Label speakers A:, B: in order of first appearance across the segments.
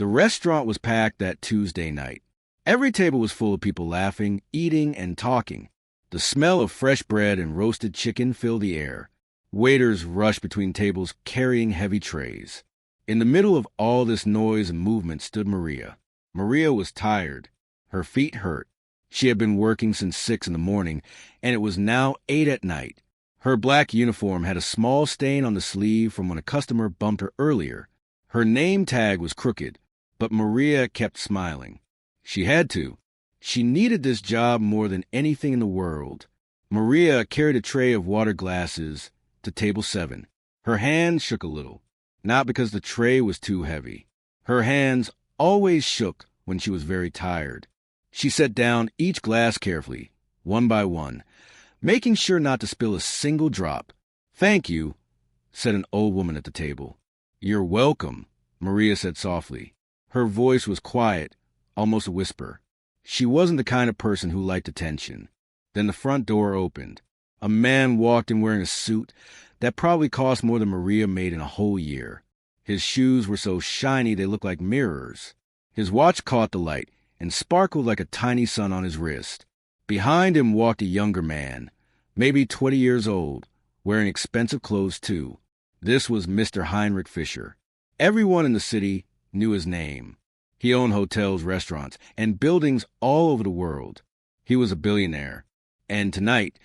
A: The restaurant was packed that Tuesday night. Every table was full of people laughing, eating, and talking. The smell of fresh bread and roasted chicken filled the air. Waiters rushed between tables carrying heavy trays. In the middle of all this noise and movement stood Maria. Maria was tired. Her feet hurt. She had been working since 6 in the morning, and it was now 8 at night. Her black uniform had a small stain on the sleeve from when a customer bumped her earlier. Her name tag was crooked, but Maria kept smiling. She had to. She needed this job more than anything in the world. Maria carried a tray of water glasses to table 7. Her hands shook a little, not because the tray was too heavy. Her hands always shook when she was very tired. She set down each glass carefully, one by one, making sure not to spill a single drop. "Thank you," said an old woman at the table. "You're welcome," Maria said softly. Her voice was quiet, almost a whisper. She wasn't the kind of person who liked attention. Then the front door opened. A man walked in wearing a suit that probably cost more than Maria made in a whole year. His shoes were so shiny they looked like mirrors. His watch caught the light and sparkled like a tiny sun on his wrist. Behind him walked a younger man, maybe 20 years old, wearing expensive clothes too. This was Mr. Heinrich Fischer. Everyone in the city knew his name. He owned hotels, restaurants, and buildings all over the world. He was a billionaire. And tonight,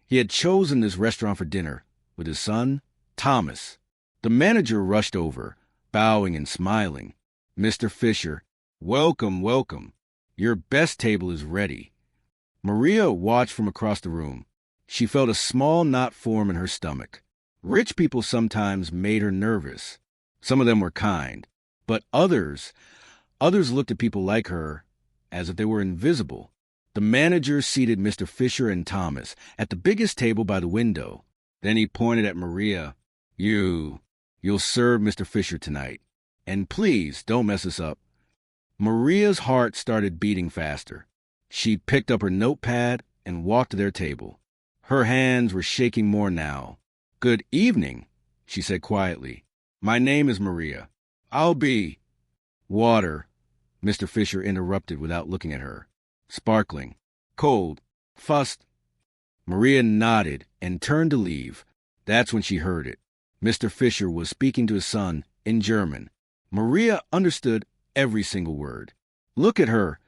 A: he had chosen this restaurant for dinner with his son, Thomas. The manager rushed over, bowing and smiling. "Mr. Fischer, welcome, welcome. Your best table is ready." Maria watched from across the room. She felt a small knot form in her stomach. Rich people sometimes made her nervous. Some of them were kind, but others looked at people like her as if they were invisible. The manager seated Mr. Fischer and Thomas at the biggest table by the window. Then he pointed at Maria. You'll serve Mr. Fischer tonight. And please don't mess us up." Maria's heart started beating faster. She picked up her notepad and walked to their table. Her hands were shaking more now. "Good evening," she said quietly. "My name is Maria. I'll be—" "Water," Mr. Fischer interrupted without looking at her. "Sparkling. Cold. Fussed." Maria nodded and turned to leave. That's when she heard it. Mr. Fischer was speaking to his son in German. Maria understood every single word. "Look at her,"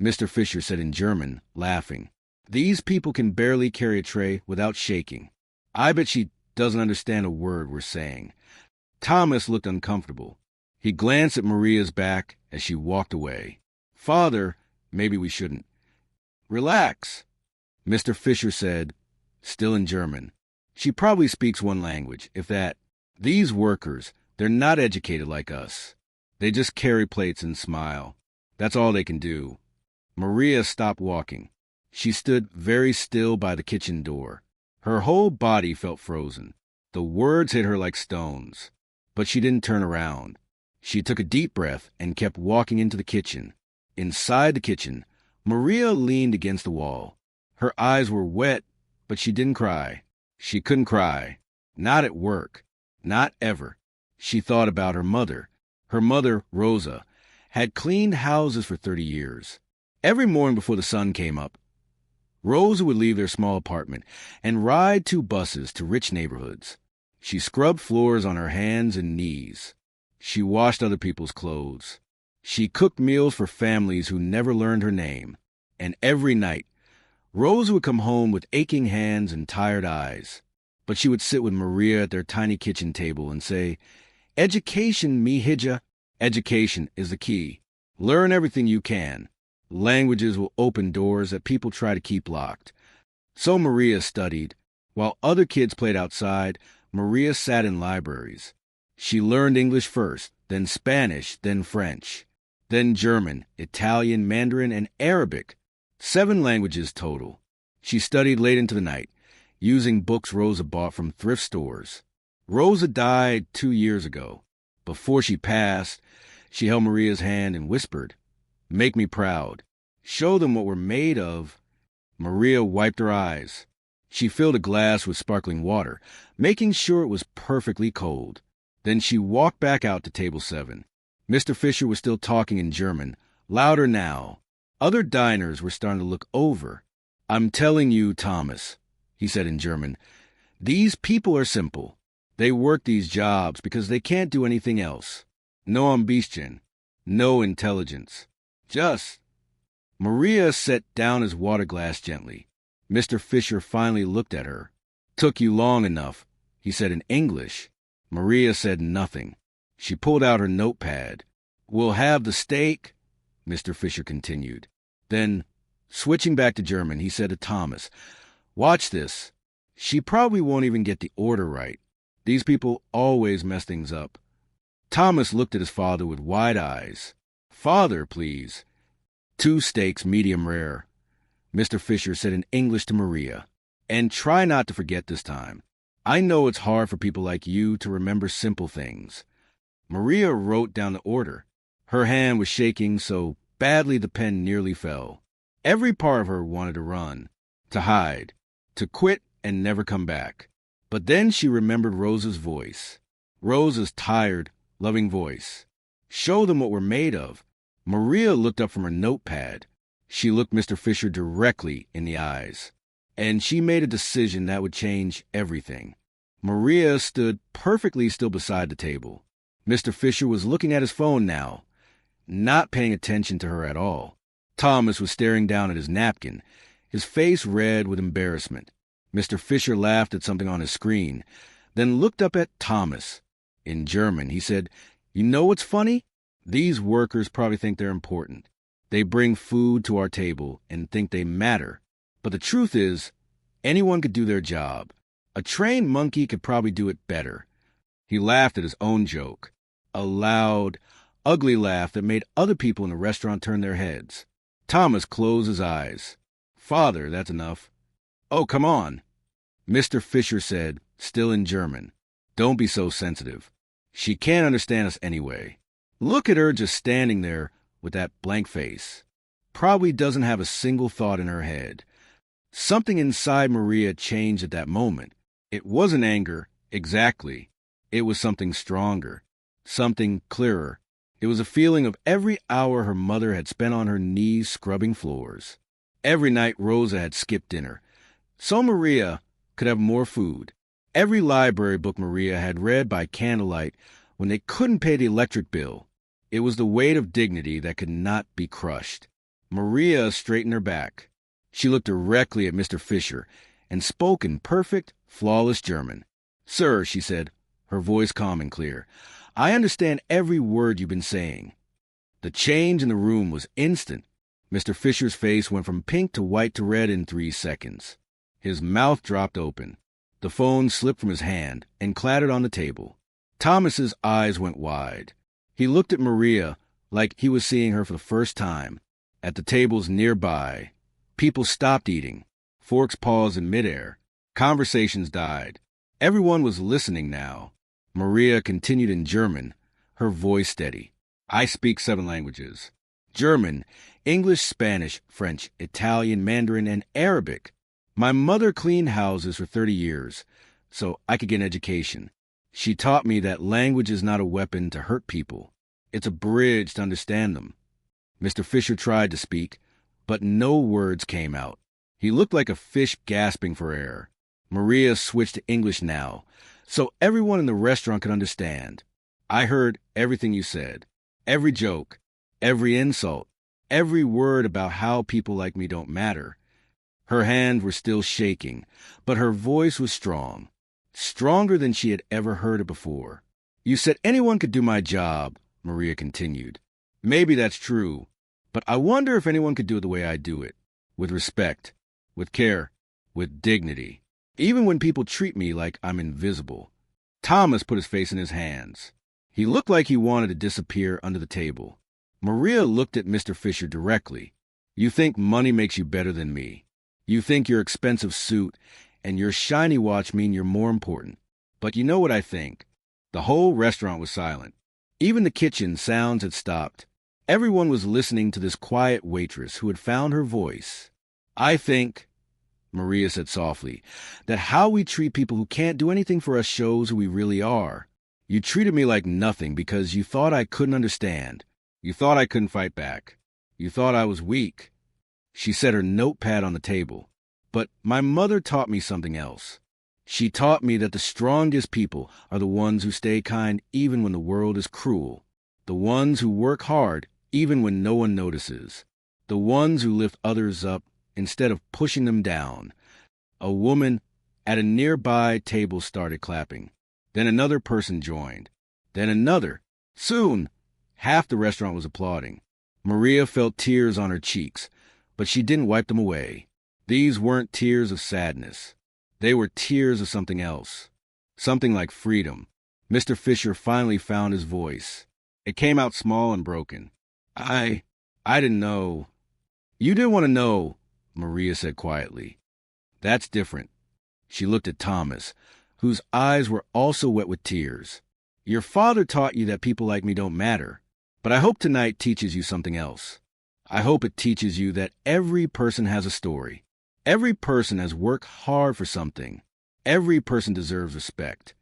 A: Mr. Fischer said in German, laughing. "These people can barely carry a tray without shaking. I bet she doesn't understand a word we're saying." Thomas looked uncomfortable. He glanced at Maria's back as she walked away. "Father, maybe we shouldn't." "Relax," Mr. Fischer said, still in German. "She probably speaks one language, if that. These workers, they're not educated like us. They just carry plates and smile. That's all they can do." Maria stopped walking. She stood very still by the kitchen door. Her whole body felt frozen. The words hit her like stones. But she didn't turn around. She took a deep breath and kept walking into the kitchen. Inside the kitchen, Maria leaned against the wall. Her eyes were wet, but she didn't cry. She couldn't cry. Not at work. Not ever. She thought about her mother. Her mother, Rosa, had cleaned houses for 30 years. Every morning before the sun came up, Rosa would leave their small apartment and ride 2 buses to rich neighborhoods. She scrubbed floors on her hands and knees. She washed other people's clothes. She cooked meals for families who never learned her name. And every night, Rosa would come home with aching hands and tired eyes. But she would sit with Maria at their tiny kitchen table and say, "Education, mihija. Education is the key. Learn everything you can. Languages will open doors that people try to keep locked." So Maria studied. While other kids played outside, Maria sat in libraries. She learned English first, then Spanish, then French, then German, Italian, Mandarin, and Arabic. 7 languages total. She studied late into the night, using books Rosa bought from thrift stores. Rosa died 2 years ago. Before she passed, she held Maria's hand and whispered, "Make me proud. Show them what we're made of." Maria wiped her eyes. She filled a glass with sparkling water, making sure it was perfectly cold. Then she walked back out to table 7. Mr. Fisher was still talking in German, louder now. Other diners were starting to look over. "I'm telling you, Thomas," he said in German, "these people are simple. They work these jobs because they can't do anything else. No ambition, no intelligence. Just—" Maria set down his water glass gently. Mr. Fisher finally looked at her. "Took you long enough," he said in English. Maria said nothing. She pulled out her notepad. "We'll have the steak," Mr. Fisher continued. Then, switching back to German, he said to Thomas, "Watch this. She probably won't even get the order right. These people always mess things up." Thomas looked at his father with wide eyes. "Father, please." "2 steaks, medium rare," Mr. Fisher said in English to Maria. "And try not to forget this time. I know it's hard for people like you to remember simple things." Maria wrote down the order. Her hand was shaking so badly the pen nearly fell. Every part of her wanted to run, to hide, to quit and never come back. But then she remembered Rosa's voice. Rosa's tired, loving voice. Show them what we're made of. Maria looked up from her notepad. She looked Mr. Fisher directly in the eyes. And she made a decision that would change everything. Maria stood perfectly still beside the table. Mr. Fisher was looking at his phone now, not paying attention to her at all. Thomas was staring down at his napkin, his face red with embarrassment. Mr. Fisher laughed at something on his screen, then looked up at Thomas. In German, he said, "You know what's funny? These workers probably think they're important. They bring food to our table and think they matter. But the truth is, anyone could do their job. A trained monkey could probably do it better." He laughed at his own joke, a loud, ugly laugh that made other people in the restaurant turn their heads. Thomas closed his eyes. "Father, that's enough." "Oh, come on," Mr. Fisher said, still in German. "Don't be so sensitive. She can't understand us anyway. Look at her just standing there with that blank face. Probably doesn't have a single thought in her head." Something inside Maria changed at that moment. It wasn't anger, exactly. It was something stronger, something clearer. It was a feeling of every hour her mother had spent on her knees scrubbing floors. Every night Rosa had skipped dinner, so Maria could have more food. Every library book Maria had read by candlelight when they couldn't pay the electric bill. It was the weight of dignity that could not be crushed. Maria straightened her back. She looked directly at Mr. Fisher and spoke in perfect, flawless German. "Sir," she said, her voice calm and clear, "I understand every word you've been saying." The change in the room was instant. Mr. Fisher's face went from pink to white to red in 3 seconds. His mouth dropped open. The phone slipped from his hand and clattered on the table. Thomas's eyes went wide. He looked at Maria like he was seeing her for the first time. At the tables nearby, people stopped eating. Forks paused in midair. Conversations died. Everyone was listening now. Maria continued in German, her voice steady. "I speak 7 languages. German, English, Spanish, French, Italian, Mandarin, and Arabic. My mother cleaned houses for 30 years, so I could get an education. She taught me that language is not a weapon to hurt people. It's a bridge to understand them." Mr. Fisher tried to speak, but no words came out. He looked like a fish gasping for air. Maria switched to English now, so everyone in the restaurant could understand. "I heard everything you said. Every joke, every insult, every word about how people like me don't matter." Her hands were still shaking, but her voice was strong. Stronger than she had ever heard it before. "You said anyone could do my job," Maria continued. "Maybe that's true, but I wonder if anyone could do it the way I do it. With respect, with care, with dignity. Even when people treat me like I'm invisible." Thomas put his face in his hands. He looked like he wanted to disappear under the table. Maria looked at Mr. Fisher directly. "You think money makes you better than me. You think your expensive suit and your shiny watch mean you're more important. But you know what I think?" The whole restaurant was silent. Even the kitchen sounds had stopped. Everyone was listening to this quiet waitress who had found her voice. "I think," Maria said softly, "that how we treat people who can't do anything for us shows who we really are. You treated me like nothing because you thought I couldn't understand. You thought I couldn't fight back. You thought I was weak." She set her notepad on the table. "But my mother taught me something else. She taught me that the strongest people are the ones who stay kind even when the world is cruel. The ones who work hard even when no one notices. The ones who lift others up instead of pushing them down." A woman at a nearby table started clapping. Then another person joined. Then another. Soon, half the restaurant was applauding. Maria felt tears on her cheeks, but she didn't wipe them away. These weren't tears of sadness. They were tears of something else. Something like freedom. Mr. Fisher finally found his voice. It came out small and broken. I didn't know." "You didn't want to know," Maria said quietly. "That's different." She looked at Thomas, whose eyes were also wet with tears. "Your father taught you that people like me don't matter, but I hope tonight teaches you something else. I hope it teaches you that every person has a story. Every person has worked hard for something. Every person deserves respect."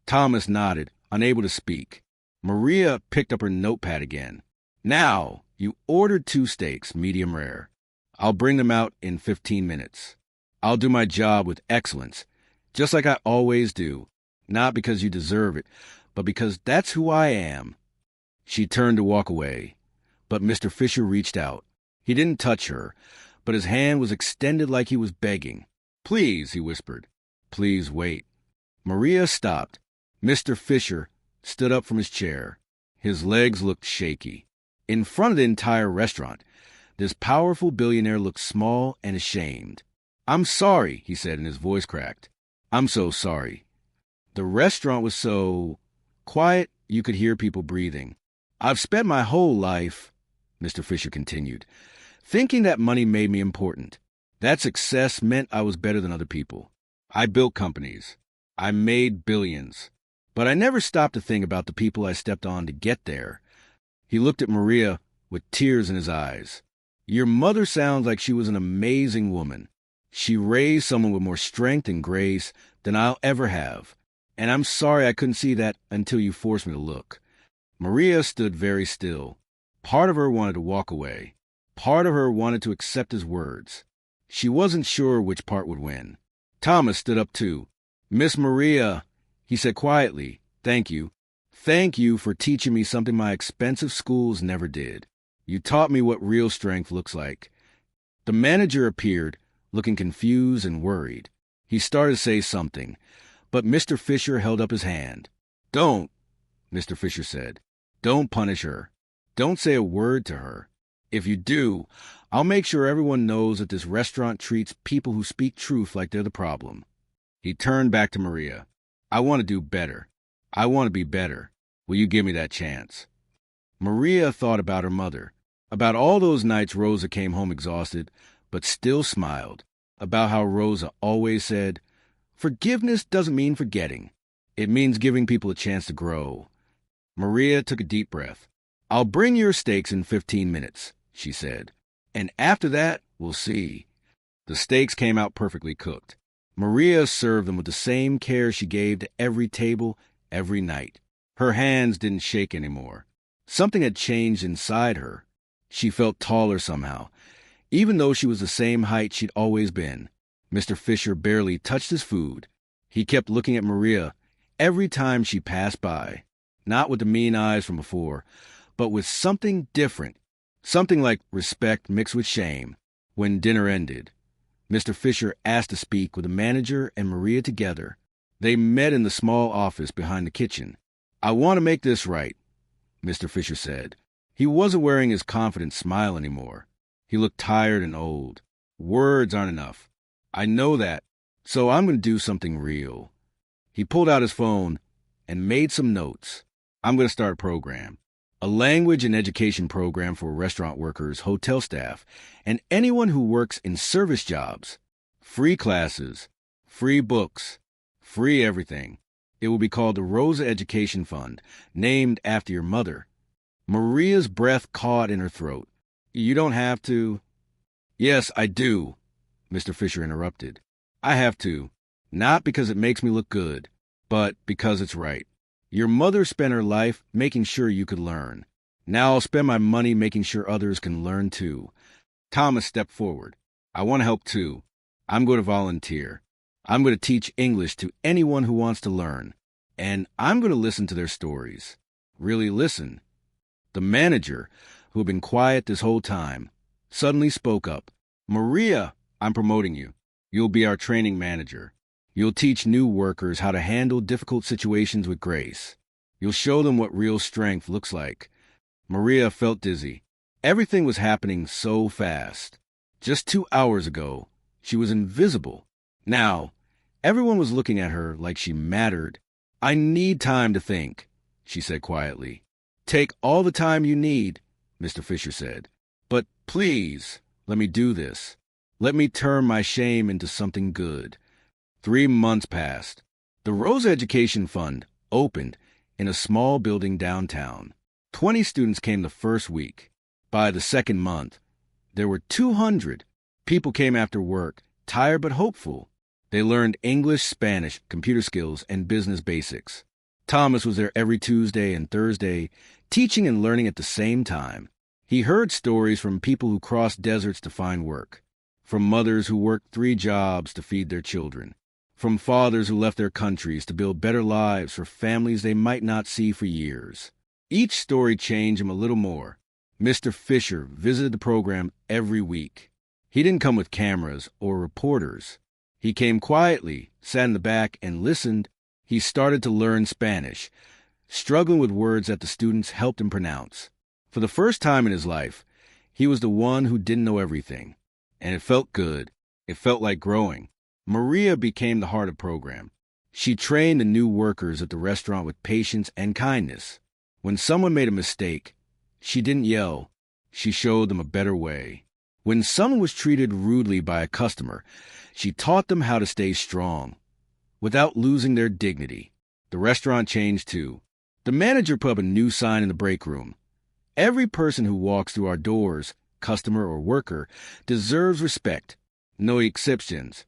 A: Thomas nodded, unable to speak. Maria picked up her notepad again. "Now, you ordered 2 steaks, medium rare. I'll bring them out in 15 minutes. I'll do my job with excellence, just like I always do, not because you deserve it, but because that's who I am." She turned to walk away, but Mr. Fisher reached out. He didn't touch her, but his hand was extended like he was begging. "Please," he whispered. "Please wait." Maria stopped. Mr. Fisher stood up from his chair. His legs looked shaky. In front of the entire restaurant, this powerful billionaire looked small and ashamed. "I'm sorry," he said, and his voice cracked. "I'm so sorry." The restaurant was so quiet you could hear people breathing. "I've spent my whole life," Mr. Fisher continued, "thinking that money made me important. That success meant I was better than other people. I built companies. I made billions. But I never stopped to think about the people I stepped on to get there." He looked at Maria with tears in his eyes. "Your mother sounds like she was an amazing woman. She raised someone with more strength and grace than I'll ever have. And I'm sorry I couldn't see that until you forced me to look." Maria stood very still. Part of her wanted to walk away. Part of her wanted to accept his words. She wasn't sure which part would win. Thomas stood up too. "Miss Maria," he said quietly, "thank you. Thank you for teaching me something my expensive schools never did. You taught me what real strength looks like." The manager appeared, looking confused and worried. He started to say something, but Mr. Fisher held up his hand. "Don't," Mr. Fisher said. "Don't punish her. Don't say a word to her. If you do, I'll make sure everyone knows that this restaurant treats people who speak truth like they're the problem." He turned back to Maria. "I want to do better. I want to be better. Will you give me that chance?" Maria thought about her mother, about all those nights Rosa came home exhausted, but still smiled, about how Rosa always said, "Forgiveness doesn't mean forgetting. It means giving people a chance to grow." Maria took a deep breath. "I'll bring your steaks in 15 minutes, she said. "And after that, we'll see." The steaks came out perfectly cooked. Maria served them with the same care she gave to every table, every night. Her hands didn't shake anymore. Something had changed inside her. She felt taller somehow, even though she was the same height she'd always been. Mr. Fisher barely touched his food. He kept looking at Maria every time she passed by, not with the mean eyes from before, but with something different, something like respect mixed with shame. When dinner ended, Mr. Fisher asked to speak with the manager and Maria together. They met in the small office behind the kitchen. "I want to make this right," Mr. Fisher said. He wasn't wearing his confident smile anymore. He looked tired and old. "Words aren't enough. I know that, so I'm going to do something real." He pulled out his phone and made some notes. "I'm going to start a program. A language and education program for restaurant workers, hotel staff, and anyone who works in service jobs. Free classes, free books, free everything. It will be called the Rosa Education Fund, named after your mother." Maria's breath caught in her throat. "You don't have to." "Yes, I do," Mr. Fisher interrupted. "I have to, not because it makes me look good, but because it's right. Your mother spent her life making sure you could learn. Now I'll spend my money making sure others can learn too. Thomas stepped forward. I want to help too. I'm going to volunteer. I'm going to teach English to anyone who wants to learn. And I'm going to listen to their stories. Really listen. The manager, who had been quiet this whole time, suddenly spoke up. Maria, I'm promoting you. You'll be our training manager. You'll teach new workers how to handle difficult situations with grace. You'll show them what real strength looks like. Maria felt dizzy. Everything was happening so fast. Just 2 hours ago, she was invisible. Now, everyone was looking at her like she mattered. I need time to think, she said quietly. Take all the time you need, Mr. Fisher said. But please, let me do this. Let me turn my shame into something good. 3 months passed. The Rosa Education Fund opened in a small building downtown. 20 students came the first week. By the second month, there were 200. People came after work, tired but hopeful. They learned English, Spanish, computer skills, and business basics. Thomas was there every Tuesday and Thursday, teaching and learning at the same time. He heard stories from people who crossed deserts to find work, from mothers who worked 3 jobs to feed their children, from fathers who left their countries to build better lives for families they might not see for years. Each story changed him a little more. Mr. Fisher visited the program every week. He didn't come with cameras or reporters. He came quietly, sat in the back, and listened. He started to learn Spanish, struggling with words that the students helped him pronounce. For the first time in his life, he was the one who didn't know everything. And it felt good. It felt like growing. Maria became the heart of the program. She trained the new workers at the restaurant with patience and kindness. When someone made a mistake, she didn't yell. She showed them a better way. When someone was treated rudely by a customer, she taught them how to stay strong, without losing their dignity. The restaurant changed too. The manager put up a new sign in the break room. Every person who walks through our doors, customer or worker, deserves respect. No exceptions.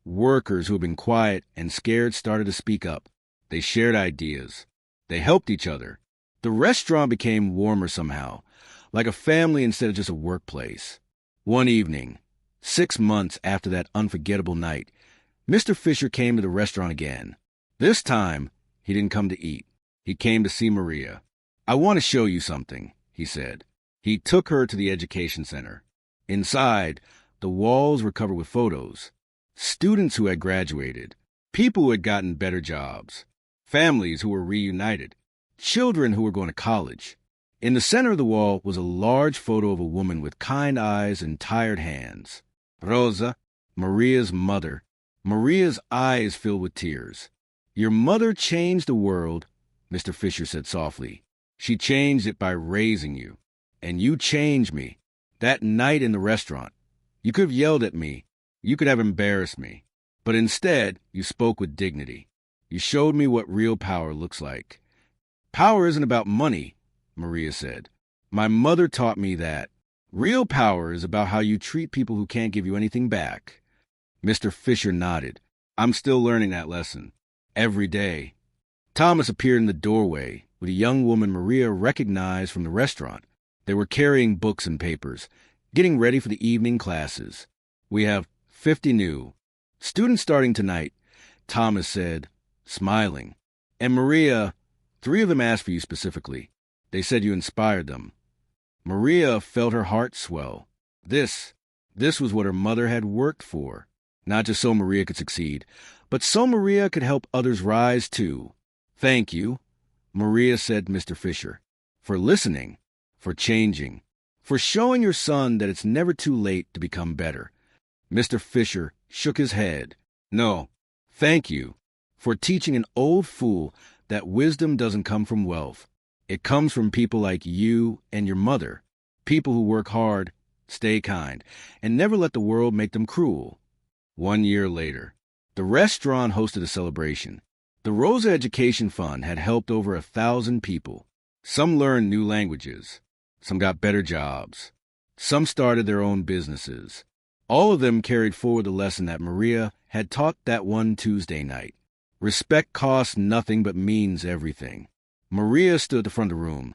A: Workers who had been quiet and scared started to speak up. They shared ideas. They helped each other. The restaurant became warmer somehow, like a family instead of just a workplace. One evening, 6 months after that unforgettable night, Mr. Fisher came to the restaurant again. This time, he didn't come to eat. He came to see Maria. I want to show you something, he said. He took her to the education center. Inside, the walls were covered with photos. Students who had graduated, people who had gotten better jobs, families who were reunited, children who were going to college. In the center of the wall was a large photo of a woman with kind eyes and tired hands. Rosa, Maria's mother. Maria's eyes filled with tears. Your mother changed the world, Mr. Fisher said softly. She changed it by raising you. And you changed me. That night in the restaurant, you could have yelled at me. You could have embarrassed me. But instead, you spoke with dignity. You showed me what real power looks like. Power isn't about money, Maria said. My mother taught me that. Real power is about how you treat people who can't give you anything back. Mr. Fisher nodded. I'm still learning that lesson. Every day. Thomas appeared in the doorway with a young woman Maria recognized from the restaurant. They were carrying books and papers, getting ready for the evening classes. We have 50 new students starting tonight, Thomas said, smiling. And Maria, 3 of them asked for you specifically. They said you inspired them. Maria felt her heart swell. This was what her mother had worked for. Not just so Maria could succeed, but so Maria could help others rise too. Thank you, Maria said to Mr. Fisher, for listening, for changing, for showing your son that it's never too late to become better. Mr. Fisher shook his head. No, thank you for teaching an old fool that wisdom doesn't come from wealth. It comes from people like you and your mother, people who work hard, stay kind, and never let the world make them cruel. 1 year later, the restaurant hosted a celebration. The Rosa Education Fund had helped over 1,000 people. Some learned new languages. Some got better jobs. Some started their own businesses. All of them carried forward the lesson that Maria had taught that one Tuesday night. Respect costs nothing but means everything. Maria stood at the front of the room,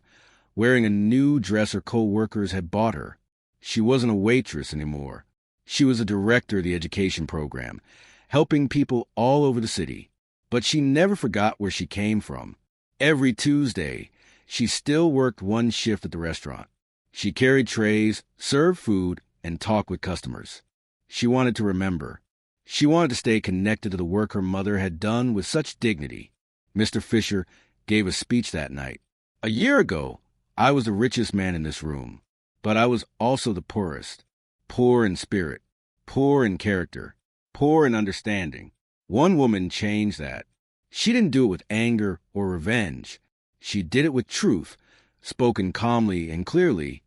A: wearing a new dress her co-workers had bought her. She wasn't a waitress anymore. She was a director of the education program, helping people all over the city. But she never forgot where she came from. Every Tuesday, she still worked one shift at the restaurant. She carried trays, served food, and talked with customers. She wanted to remember. She wanted to stay connected to the work her mother had done with such dignity. Mr. Fisher gave a speech that night. "A year ago, I was the richest man in this room, but I was also the poorest. Poor in spirit, poor in character, poor in understanding. One woman changed that. She didn't do it with anger or revenge. She did it with truth, spoken calmly and clearly."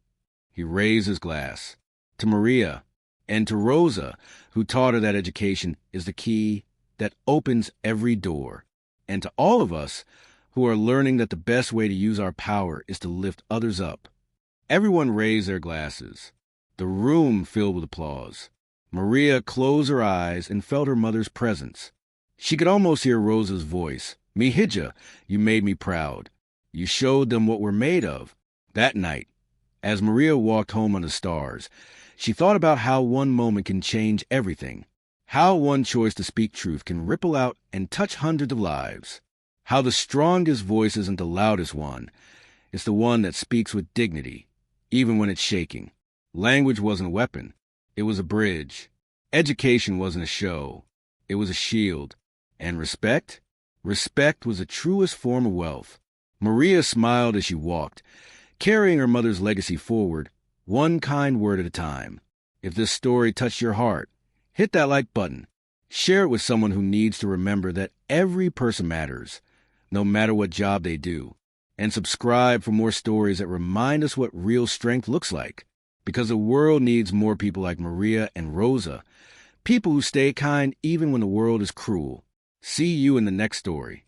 A: He raised his glass. "To Maria, and to Rosa, who taught her that education is the key that opens every door. And to all of us who are learning that the best way to use our power is to lift others up." Everyone raised their glasses. The room filled with applause. Maria closed her eyes and felt her mother's presence. She could almost hear Rosa's voice. "Mihija, you made me proud. You showed them what we're made of." That night, as Maria walked home on the stars, she thought about how one moment can change everything, how one choice to speak truth can ripple out and touch hundreds of lives, how the strongest voice isn't the loudest one, it's the one that speaks with dignity, even when it's shaking. Language wasn't a weapon, it was a bridge. Education wasn't a show, it was a shield. And respect? Respect was the truest form of wealth. Maria smiled as she walked, carrying her mother's legacy forward, one kind word at a time. If this story touched your heart, hit that like button. Share it with someone who needs to remember that every person matters, no matter what job they do. And subscribe for more stories that remind us what real strength looks like. Because the world needs more people like Maria and Rosa, people who stay kind even when the world is cruel. See you in the next story.